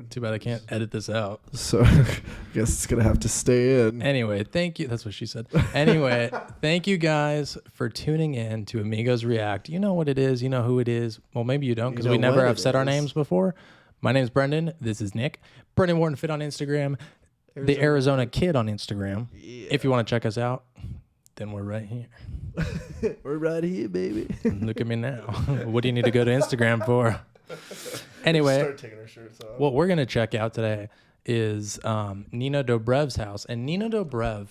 Too bad I can't edit this out. So I guess it's going to have to stay in. Anyway, thank you. That's what she said. Anyway, thank you guys for tuning in to Amigos React. You know what it is. You know who it is. Well, maybe you don't because we never have said our names before. My name's Brendan. This is Nick. Brendan Wharton Fit on Instagram. The Arizona Kid on Instagram. Yeah. If you want to check us out, then we're right here. We're right here, baby. Look at me now. What do you need to go to Instagram for? Anyway, start taking our shirts off. What we're going to check out today is Nina Dobrev's house. And Nina Dobrev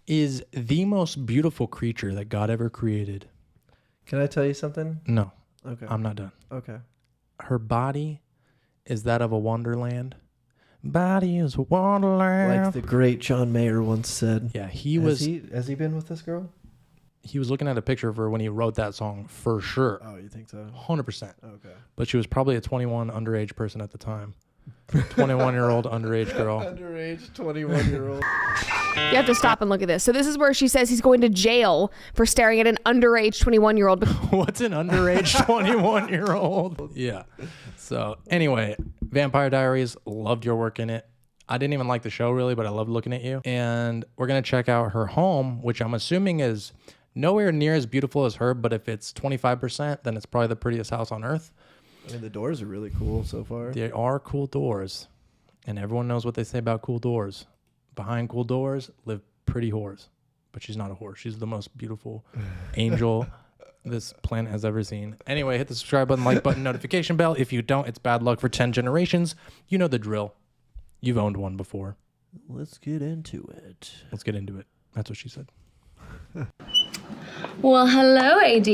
is the most beautiful creature that God ever created. Can I tell you something? No. Okay. I'm not done. Okay. Her body is that of a wonderland. Body is a wonderland. Like the great John Mayer once said. Yeah, Has he been with this girl? He was looking at a picture of her when he wrote that song for sure. Oh, you think so? 100%. Okay. But she was probably a 21 underage person at the time. 21-year-old underage girl. Underage 21-year-old. You have to stop and look at this. So this is where she says he's going to jail for staring at an underage 21-year-old. What's an underage 21-year-old? Yeah. So anyway, Vampire Diaries, loved your work in it. I didn't even like the show really, but I loved looking at you. And we're going to check out her home, which I'm assuming is nowhere near as beautiful as her, but if it's 25%, then it's probably the prettiest house on earth. I mean, the doors are really cool so far. They are cool doors. And everyone knows what they say about cool doors. Behind cool doors live pretty whores. But she's not a whore. She's the most beautiful angel this planet has ever seen. Anyway, hit the subscribe button, like button, notification bell. If you don't, it's bad luck for 10 generations. You know the drill. You've owned one before. Let's get into it. Let's get into it. That's what she said. Well, hello, AD.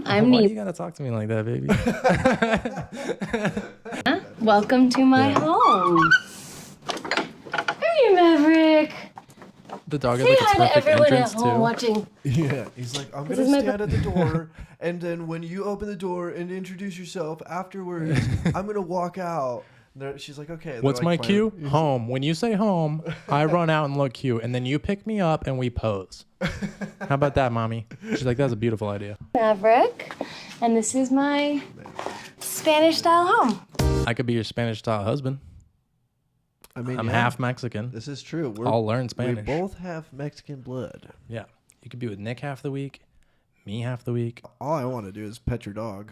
I'm Why Nina. you gotta talk to me like that, baby? Welcome to my home. Hey, Maverick. The dog Say has like a hi to perfect everyone at entrance home too. watching. Yeah, he's like, I'm going to stand at the door, and then when you open the door and introduce yourself afterwards, I'm going to walk out. She's like, okay. What's my cue? Home. When you say home, I run out and look cute, and then you pick me up and we pose. How about that, mommy? She's like, that's a beautiful idea. Maverick. And this is my Spanish-style home. I could be your Spanish-style husband. I mean, I'm half Mexican. This is true. I'll learn Spanish. We both have Mexican blood. Yeah. You could be with Nick half the week, me half the week. All I want to do is pet your dog.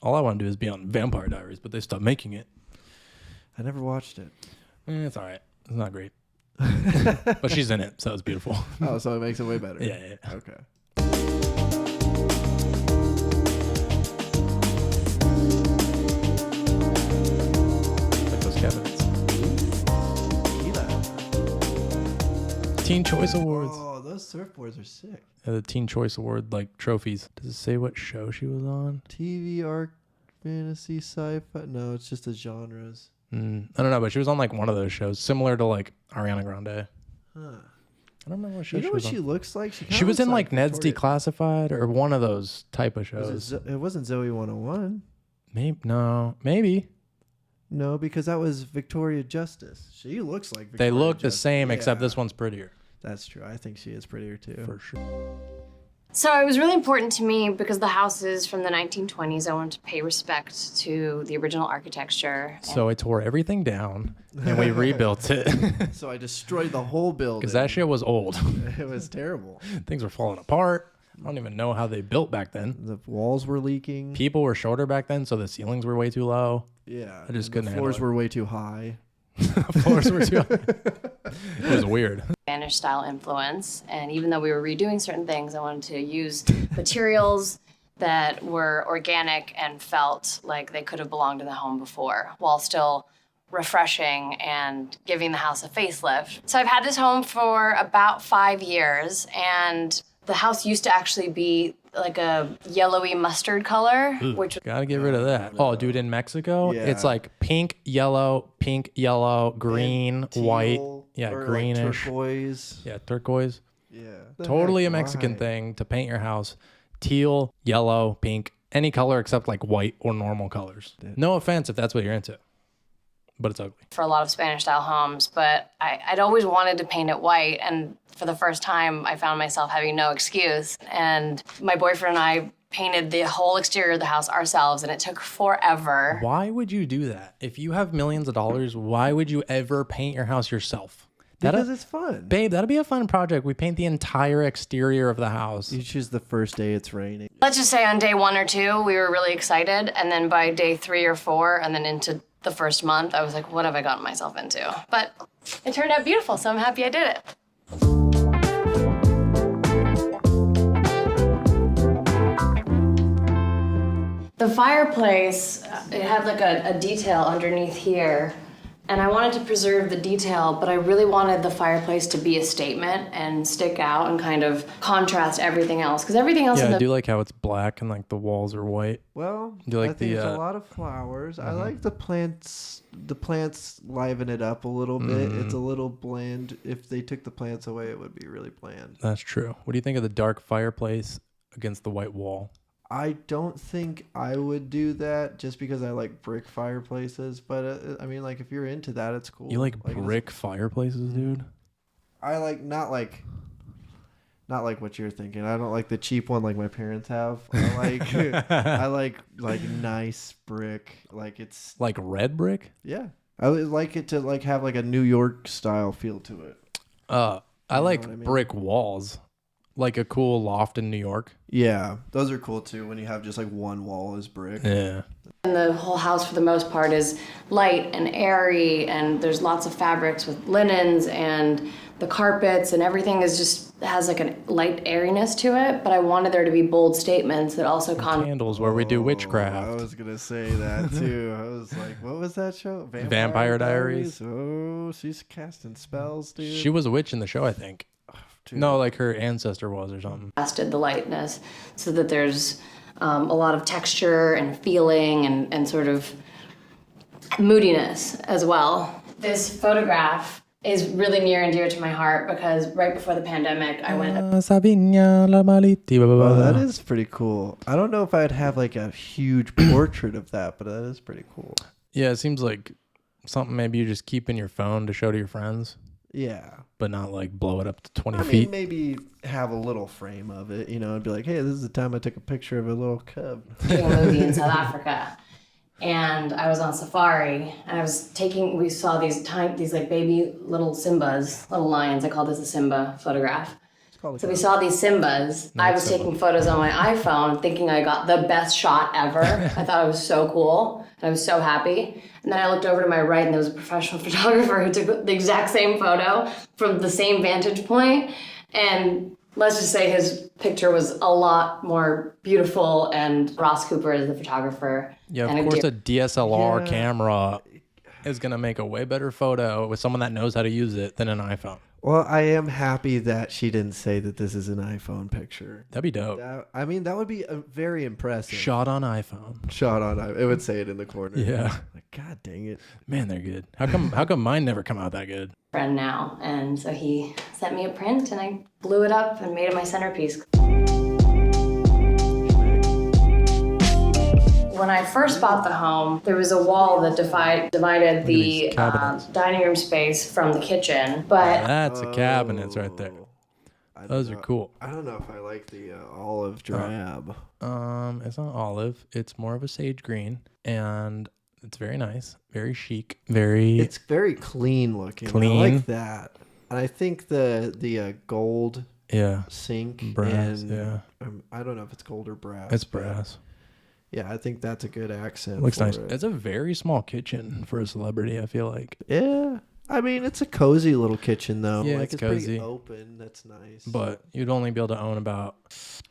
All I want to do is be on Vampire Diaries, but they stopped making it. I never watched it. It's all right. It's not great. But she's in it, so it's beautiful. Oh, so it makes it way better. Yeah. Okay. Like those cabinets. Teen Choice Awards. Oh, those surfboards are sick. The Teen Choice Award, like trophies. Does it say what show she was on? TV, art, fantasy, sci-fi. No, it's just the genres. I don't know, but she was on like one of those shows, similar to like Ariana Grande. Huh. I don't remember what show You know she what was she on. looks like? She was in like Ned's Declassified or one of those type of shows. It wasn't Zoe 101. Maybe. No, because that was Victoria Justice. She looks like Victoria They look Justice. the same, Yeah. except this one's prettier. That's true. I think she is prettier too. For sure. So it was really important to me because the house is from the 1920s. I wanted to pay respect to the original architecture. So I tore everything down and we rebuilt it. So I destroyed the whole building. Because that shit was old. It was terrible. Things were falling apart. I don't even know how they built back then. The walls were leaking. People were shorter back then, so the ceilings were way too low. Yeah. I just and couldn't The handle floors it. were way too high. The floors were too high. It was weird. Spanish style influence, and even though we were redoing certain things, I wanted to use materials that were organic and felt like they could have belonged in the home before, while still refreshing and giving the house a facelift. So I've had this home for about 5 years, and the house used to actually be like a yellowy mustard color, which Gotta get rid of that. Oh, dude, in Mexico, Yeah. it's like pink, yellow, green, Teal, white. Yeah, or greenish. Like turquoise. Yeah, turquoise. Yeah. Totally a Heck, Mexican why? thing to paint your house. Teal, yellow, pink, any color except like white or normal colors. No offense if that's what you're into, but it's ugly. for a lot of Spanish style homes, but I'd always wanted to paint it white, and for the first time I found myself having no excuse. And my boyfriend and I painted the whole exterior of the house ourselves, and it took forever. Why would you do that? If you have millions of dollars, why would you ever paint your house yourself? Because it's fun. Babe, that'd be a fun project. We paint the entire exterior of the house. You choose the first day it's raining. Let's just say on day 1 or 2, we were really excited, and then by day 3 or 4, and then into the first month, I was like, what have I gotten myself into? But it turned out beautiful, so I'm happy I did it. The fireplace, it had like a detail underneath here, and I wanted to preserve the detail, but I really wanted the fireplace to be a statement and stick out and kind of contrast everything else, because everything else I do like how it's black and like the walls are white. Well, Do you like I think the, there's a lot of flowers. I like the plants. The plants liven it up a little bit. It's a little bland. If they took the plants away, it would be really bland. That's true. What do you think of the dark fireplace against the white wall? I don't think I would do that just because I like brick fireplaces. But I mean, like if you're into that, it's cool. You like brick fireplaces, dude? I like not like what you're thinking. I don't like the cheap one like my parents have. I like nice brick. Like it's Like red brick? yeah. I would like it to like have like a New York style feel to it. I like what I mean? brick walls. Like a cool loft in New York. Yeah, those are cool too when you have just like one wall is brick. Yeah. And the whole house, for the most part, is light and airy, and there's lots of fabrics with linens, and the carpets and everything is just has like a light airiness to it. But I wanted there to be bold statements that also Candles where we do witchcraft. I was gonna say that too. I was like, what was that show? Vampire Diaries. Oh, she's casting spells, dude. She was a witch in the show, I think. Dude. No, like her ancestor was or something. contrasted the lightness so that there's a lot of texture and feeling and sort of moodiness as well. This photograph is really near and dear to my heart because right before the pandemic, I went. Oh, that is pretty cool. I don't know if I'd have like a huge portrait of that, but that is pretty cool. Yeah, it seems like something maybe you just keep in your phone to show to your friends. Yeah. But not like blow it up to 20 I feet. mean, maybe have a little frame of it, you know, and be like, hey, this is the time I took a picture of a little cub. Doing a movie in South Africa, and I was on safari, and we saw these like baby little Simbas, little lions. I call this a Simba photograph. So we saw these Simbas. I was taking photos on my iPhone thinking I got the best shot ever. I thought it was so cool. And I was so happy. And then I looked over to my right and there was a professional photographer who took the exact same photo from the same vantage point. And let's just say his picture was a lot more beautiful, and Ross Cooper is the photographer. Yeah, of course a DSLR camera is going to make a way better photo with someone that knows how to use it than an iPhone. Well, I am happy that she didn't say that this is an iPhone picture. That'd be dope. I mean, that would be very impressive. Shot on iPhone. Shot on iPhone. It would say it in the corner. Yeah. Like, God dang it. Man, they're good. How come mine never come out that good? Friend now, and so he sent me a print and I blew it up and made it my centerpiece. When I first bought the home, there was a wall that divided the dining room space from the kitchen. But That's a cabinets right there. Those are cool. I don't know if I like the olive drab. It's not olive. It's more of a sage green, and it's very nice, very chic, very. It's very clean looking. Clean. I like that. And I think the gold sink brass. and I don't know if it's gold or brass. It's brass. Yeah, I think that's a good accent. Looks nice. It. It's a very small kitchen for a celebrity, I feel like. Yeah. I mean, it's a cozy little kitchen, though. Yeah, like, it's pretty cozy. open. That's nice. But you'd only be able to own about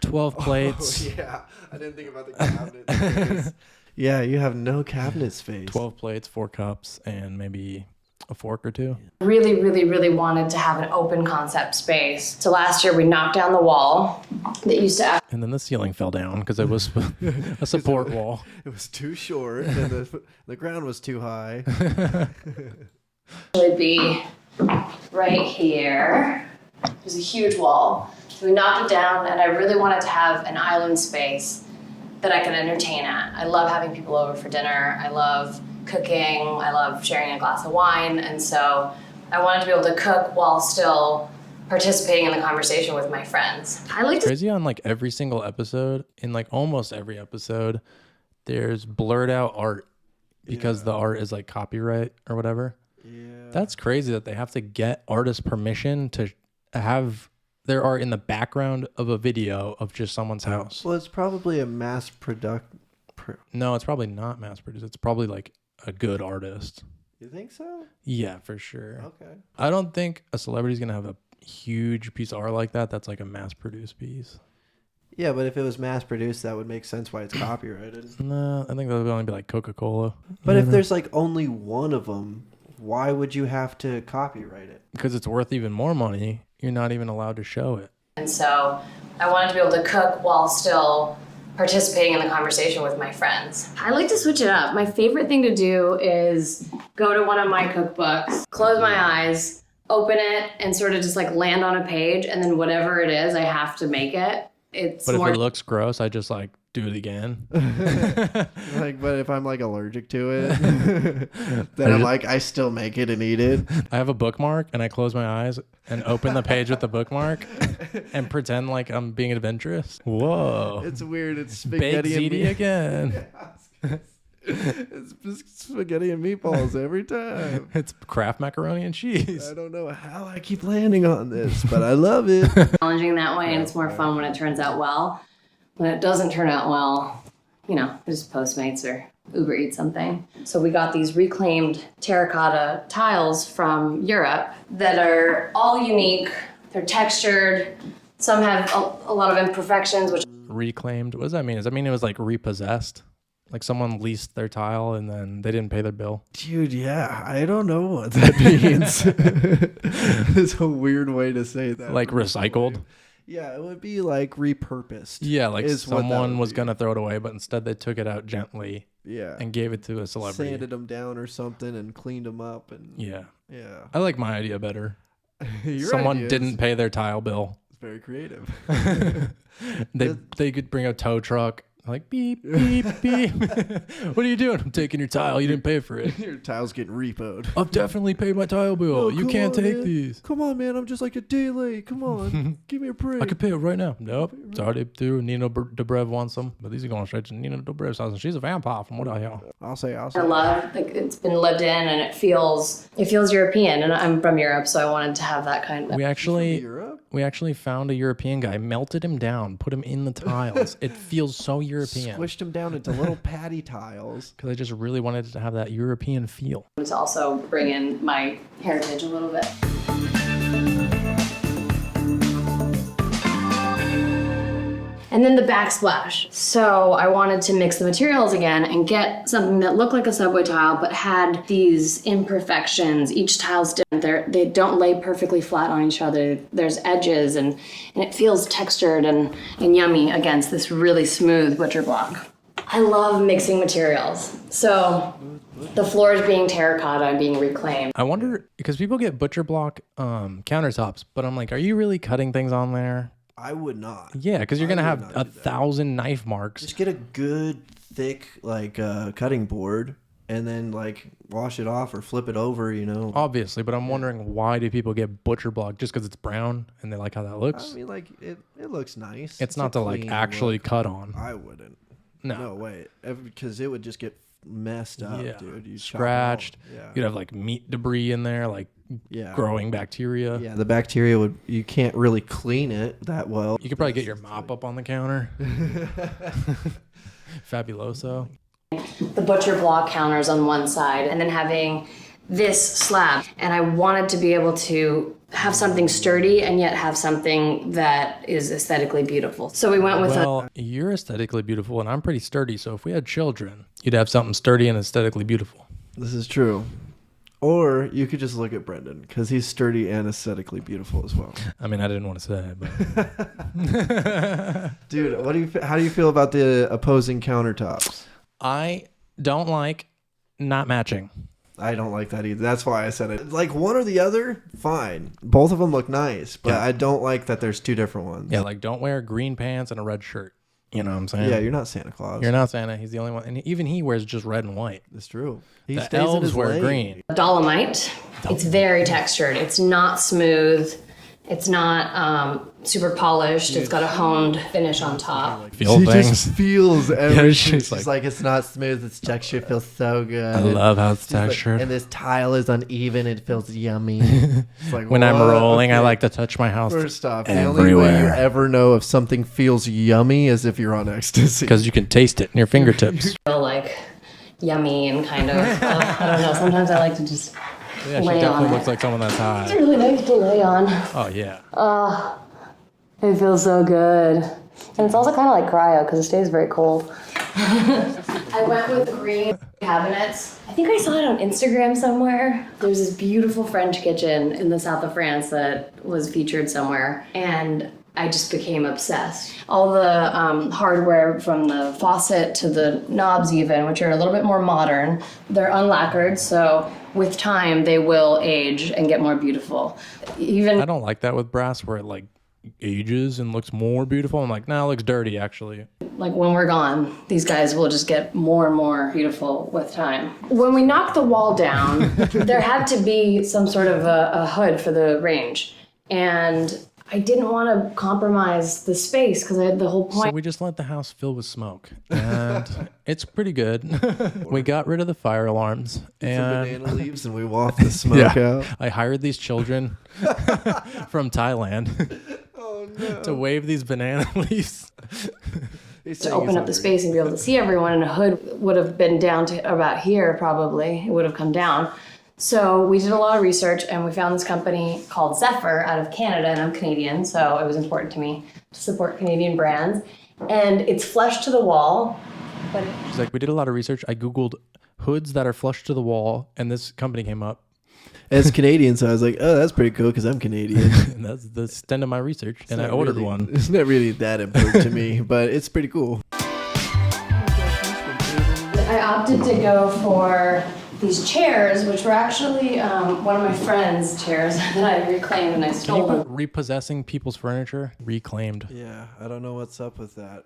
12 plates. Oh, yeah. I didn't think about the cabinet space. Yeah, you have no cabinet space. 12 plates, 4 cups, and maybe a fork or 2. really, really, really wanted to have an open concept space. So last year we knocked down the wall that used to And then the ceiling fell down because it was a support wall. It was too short, and the ground was too high. actually be right here. There's a huge wall. So we knocked it down, and I really wanted to have an island space that I could entertain at. I love having people over for dinner. I love cooking. I love sharing a glass of wine. And so I wanted to be able to cook while still participating in the conversation with my friends. I like to Crazy on like every single episode, in like almost every episode, there's blurred out art because the art is like copyright or whatever. Yeah. That's crazy that they have to get artist permission to have their art in the background of a video of just someone's house. Well, it's probably a mass product. No, it's probably not mass produced. It's probably like a good artist. You think so? Yeah, for sure. Okay. I don't think a celebrity's gonna have a huge piece of art like that. That's like a mass produced piece. Yeah, but if it was mass produced, that would make sense why it's copyrighted. No, I think that would only be like Coca-Cola. But if there's like only one of them, why would you have to copyright it? Because it's worth even more money, you're not even allowed to show it. And so I wanted to be able to cook while still participating in the conversation with my friends. I like to switch it up. My favorite thing to do is go to one of my cookbooks, close my eyes, open it, and sort of just like land on a page, and then whatever it is, I have to make it. It's But more if it looks gross, I just like do it again. Like, but if I'm like allergic to it, then I'm like, I still make it and eat it. I have a bookmark and I close my eyes and open the page with the bookmark and pretend like I'm being adventurous. Whoa. It's weird. It's Baked spaghetti and ziti again. It's just spaghetti and meatballs every time. It's Kraft macaroni and cheese. I don't know how I keep landing on this, but I love it. challenging that way, and it's more fun when it turns out well. When it doesn't turn out well, you know, just Postmates or Uber Eats something. So we got these reclaimed terracotta tiles from Europe that are all unique. They're textured. Some have a lot of imperfections, which Reclaimed. What does that mean? Does that mean it was like repossessed? Like someone leased their tile and then they didn't pay their bill? Dude, yeah, I don't know what that means. It's a weird way to say that. Like recycled? Yeah, it would be like repurposed. Yeah, like is what that someone would was be. going to throw it away, but instead they took it out gently Yeah. and gave it to a celebrity. Sanded them down or something and cleaned them up. And Yeah. yeah. I like my idea better. Your Someone idea didn't is- pay their tile bill. It's very creative. They could bring a tow truck. Like, beep, beep, beep. What are you doing? I'm taking your tile. You didn't pay for it. Your tile's getting repoed. I've definitely paid my tile bill. Oh, You come can't on, take man. these. Come on, man. I'm just like a day late. Come on. Give me a break. I could pay it right now. Nope. It's already through. Nina Dobrev wants them. But these are going straight to Nina Dobrev's house. And she's a vampire from what I hear. I'll say. I love. Like, it's been lived in, and it feels European. And I'm from Europe, so I wanted to have that kind of. We actually Europe? found a European guy, melted him down, put him in the tiles. It feels so European. Squished them down into little patty tiles. Because I just really wanted it to have that European feel. To also bring in my heritage a little bit. And then the backsplash. So I wanted to mix the materials again and get something that looked like a subway tile but had these imperfections. Each tile's different. They don't lay perfectly flat on each other. There's edges and it feels textured and yummy against this really smooth butcher block. I love mixing materials. So the floors being terracotta and being reclaimed. I wonder, because people get butcher block countertops, but I'm like, are you really cutting things on there? I would not. Yeah, because you're going to I have would not do that. 1,000 knife marks. Just get a good thick like cutting board and then like wash it off or flip it over, you know. Obviously, but I'm wondering, why do people get butcher block? Just because it's brown and they like how that looks? I mean, like it looks nice. It's not a to like clean actually look. cut on. I wouldn't. No. No way. Because it would just get messed up, Yeah. dude. You Scratched. Yeah. You'd have like meat debris in there, like Yeah. growing bacteria. Yeah, the bacteria would. You can't really clean it that well. You could probably get your mop up on the counter. Fabuloso. The butcher block counters on one side and then having this slab. And I wanted to be able to have something sturdy and yet have something that is aesthetically beautiful. So we went with Well, you're aesthetically beautiful and I'm pretty sturdy. So if we had children, you'd have something sturdy and aesthetically beautiful. This is true. Or you could just look at Brendan because he's sturdy and aesthetically beautiful as well. I mean, I didn't want to say it, but Dude, how do you feel about the opposing countertops? I don't like not matching. I don't like that either. That's why I said it. Like one or the other, fine. Both of them look nice, but Yeah. I don't like that there's two different ones. Yeah, like don't wear green pants and a red shirt. You know what I'm saying? Yeah, you're not Santa Claus. You're not Santa. He's the only one. And even he wears just red and white. That's true. He The stays in elves his wear lane. green. Dolomite. It's very textured. It's not smooth. It's not super polished. It's got a honed finish on top. Feel She things. just feels everything. she's She's like, it's not smooth. Its texture feels so good. I love how it's She's like, textured. and this tile is uneven. It feels yummy. It's like, When I'm what? rolling, I Okay. like to touch my house First off, the only way you everywhere ever know if something feels yummy is if you're on ecstasy. because you can taste it in your fingertips. Feel like yummy and kind of, I don't know. Sometimes I like to just Yeah, she lay on definitely it. looks like someone that's It's high. really nice to lay on. Oh yeah. It feels so good. And it's also kind of like cryo because it stays very cold. I went with green cabinets. I think I saw it on Instagram somewhere. There's this beautiful French kitchen in the south of France that was featured somewhere. And I just became obsessed. All the hardware from the faucet to the knobs even, which are a little bit more modern, they're unlacquered. So with time, they will age and get more beautiful. Even I don't like that with brass where it like ages and looks more beautiful. I'm like, nah, it looks dirty actually. like when we're gone, these guys will just get more and more beautiful with time. When we knocked the wall down, there had to be some sort of a hood for the range. And I didn't want to compromise the space because I had the whole So point. we just let the house fill with smoke, and it's pretty good. We got rid of the fire alarms, Some and banana leaves and we waft the smoke out. I hired these children from Thailand Oh no. to wave these banana leaves. To open up the space and be able to see everyone, and a hood would have been down to about here probably. It would have come down. So we did a lot of research and we found this company called Zephyr out of Canada, and I'm Canadian, so it was important to me to support Canadian brands. And it's flush to the wall, but She's like, we did a lot of research. I Googled hoods that are flush to the wall, and this company came up. As Canadian, so I was like, oh, that's pretty cool because I'm Canadian. And that's the extent of my research. And I Not ordered really- one. It's not really that important to me, but it's pretty cool. I opted to go for these chairs, which were actually one of my friend's chairs that I reclaimed and I Can you stole put them. repossessing people's furniture? Reclaimed. Yeah, I don't know what's up with that,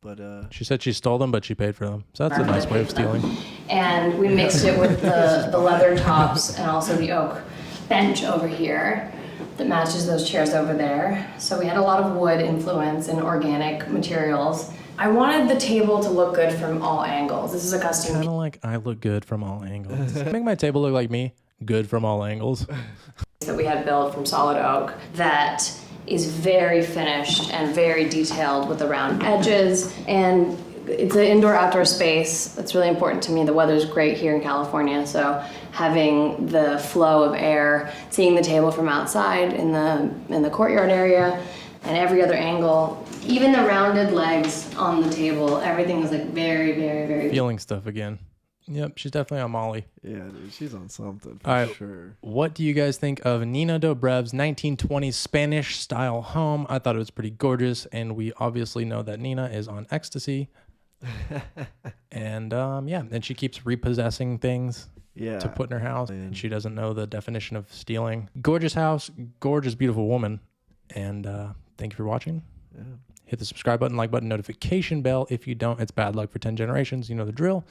but She said she stole them, but she paid for them. So that's a nice way of stealing. And we mixed it with the leather tops and also the oak bench over here that matches those chairs over there. So we had a lot of wood influence and organic materials. I wanted the table to look good from all angles. This is a custom Kind of like I look good from all angles. Make my table look like me. Good from all angles. that we had built from solid oak that is very finished and very detailed with the round edges. And it's an indoor-outdoor space. That's really important to me. The weather's great here in California, so having the flow of air, seeing the table from outside in the courtyard area, and every other angle, even the rounded legs on the table, everything is like very, very, very. Feeling stuff again. Yep, she's definitely on Molly. yeah, dude, she's on something for All right. sure. What do you guys think of Nina Dobrev's 1920s Spanish style home? I thought it was pretty gorgeous, and we obviously know that Nina is on ecstasy. And yeah, and she keeps repossessing things Yeah. to put in her house, Man. and she doesn't know the definition of stealing. Gorgeous house, gorgeous, beautiful woman. And thank you for watching. Yeah. Hit the subscribe button, like button, notification bell. If you don't, it's bad luck for 10 generations. You know the drill.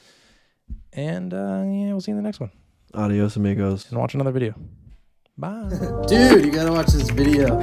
And yeah, we'll see you in the next one. Adios, amigos. And watch another video. Bye. Dude, you gotta watch this video.